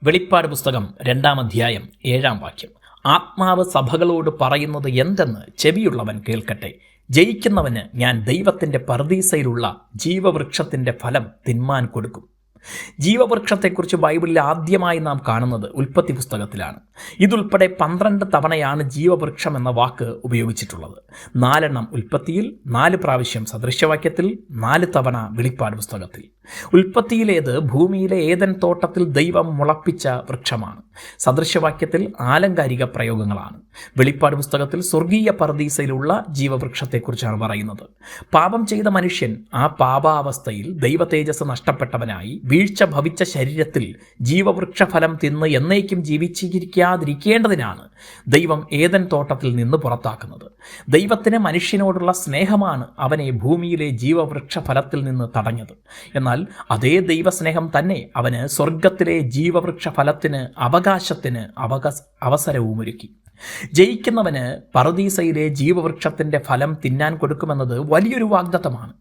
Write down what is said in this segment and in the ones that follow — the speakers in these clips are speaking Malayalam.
വെളിപ്പാട് പുസ്തകം 2-ാം അധ്യായം 7-ാം വാക്യം. ആത്മാവ് സഭകളോട് പറയുന്നത് എന്തെന്ന് ചെവിയുള്ളവൻ കേൾക്കട്ടെ. ജയിക്കുന്നവന് ഞാൻ ദൈവത്തിൻ്റെ പറുദീസയിലുള്ള ജീവവൃക്ഷത്തിൻ്റെ ഫലം തിന്മാൻ കൊടുക്കും. ജീവവൃക്ഷത്തെക്കുറിച്ച് ബൈബിളിൽ ആദ്യമായി നാം കാണുന്നത് ഉൽപ്പത്തി പുസ്തകത്തിലാണ്. ഇതുൾപ്പെടെ 12 തവണയാണ് ജീവവൃക്ഷം എന്ന വാക്ക് ഉപയോഗിച്ചിട്ടുള്ളത്. 4 എണ്ണം ഉൽപ്പത്തിയിൽ, 4 പ്രാവശ്യം സദൃശവാക്യത്തിൽ, 4 തവണ വെളിപ്പാട് പുസ്തകത്തിൽ. ഉൽപ്പത്തിയിലേത് ഭൂമിയിലെ ഏദൻ തോട്ടത്തിൽ ദൈവം മുളപ്പിച്ച വൃക്ഷമാണ്. സദൃശവാക്യത്തിൽ ആലങ്കാരിക പ്രയോഗങ്ങളാണ്. വെളിപ്പാട് പുസ്തകത്തിൽ സ്വർഗീയ പറുദീസയിലുള്ള ജീവവൃക്ഷത്തെക്കുറിച്ചാണ് പറയുന്നത്. പാപം ചെയ്ത മനുഷ്യൻ ആ പാപാവസ്ഥയിൽ ദൈവ തേജസ് നഷ്ടപ്പെട്ടവനായി വീഴ്ച ഭവിച്ച ശരീരത്തിൽ ജീവവൃക്ഷഫലം തിന്ന് എന്നേക്കും ജീവിച്ചിരിക്കാതിരിക്കേണ്ടതിനാണ് ദൈവം ഏദൻ തോട്ടത്തിൽ നിന്ന് പുറത്താക്കുന്നത്. ദൈവത്തിന് മനുഷ്യനോടുള്ള സ്നേഹമാണ് അവനെ ഭൂമിയിലെ ജീവവൃക്ഷ ഫലത്തിൽ നിന്ന് തടഞ്ഞത്. എന്നാൽ അതേ ദൈവസ്നേഹം തന്നെ അവന് സ്വർഗത്തിലെ ജീവവൃക്ഷ ഫലത്തിന് അവകാശത്തിന് അവസരവുമൊരുക്കി. ജയിക്കുന്നവന് പറുദീസയിലെ ജീവവൃക്ഷത്തിൻ്റെ ഫലം തിന്നാൻ കൊടുക്കുമെന്നത് വലിയൊരു വാഗ്ദത്തമാണ്.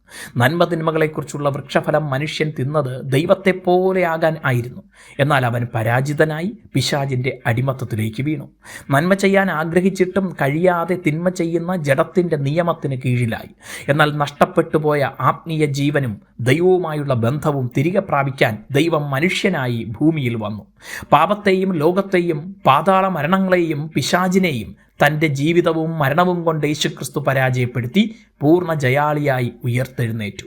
നന്മതിന്മകളെക്കുറിച്ചുള്ള വൃക്ഷഫലം മനുഷ്യൻ തിന്നത് ദൈവത്തെപ്പോലെയാകാൻ ആയിരുന്നു. എന്നാൽ അവൻ പരാജിതനായി പിശാചിൻ്റെ അടിമത്തത്തിലേക്ക് വീണു. നന്മ ചെയ്യാൻ ആഗ്രഹിച്ചിട്ടും കഴിയാതെ തിന്മ ചെയ്യുന്ന ജഡത്തിൻ്റെ നിയമത്തിന് കീഴിലായി. എന്നാൽ നഷ്ടപ്പെട്ടു പോയ ആത്മീയ ജീവനും ദൈവവുമായുള്ള ബന്ധവും തിരികെ പ്രാപിക്കാൻ ദൈവം മനുഷ്യനായി ഭൂമിയിൽ വന്നു. പാപത്തെയും ലോകത്തെയും പാതാള മരണങ്ങളെയും പിശാചിനെയും തൻ്റെ ജീവിതവും മരണവും കൊണ്ട് യേശുക്രിസ്തു പരാജയപ്പെടുത്തി പൂർണ്ണ ജയാളിയായി ഉയർത്തെഴുന്നേറ്റു.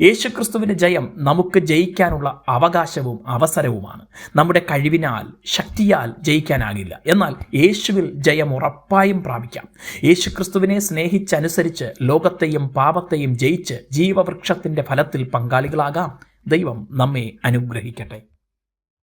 യേശുക്രിസ്തുവിൻ്റെ ജയം നമുക്ക് ജയിക്കാനുള്ള അവകാശവും അവസരവുമാണ്. നമ്മുടെ കഴിവിനാൽ, ശക്തിയാൽ ജയിക്കാനാകില്ല. എന്നാൽ യേശുവിൽ ജയം ഉറപ്പായും പ്രാപിക്കാം. യേശുക്രിസ്തുവിനെ സ്നേഹിച്ചനുസരിച്ച് ലോകത്തെയും പാപത്തെയും ജയിച്ച് ജീവവൃക്ഷത്തിൻ്റെ ഫലത്തിൽ പങ്കാളികളാകാം. ദൈവം നമ്മെ അനുഗ്രഹിക്കട്ടെ.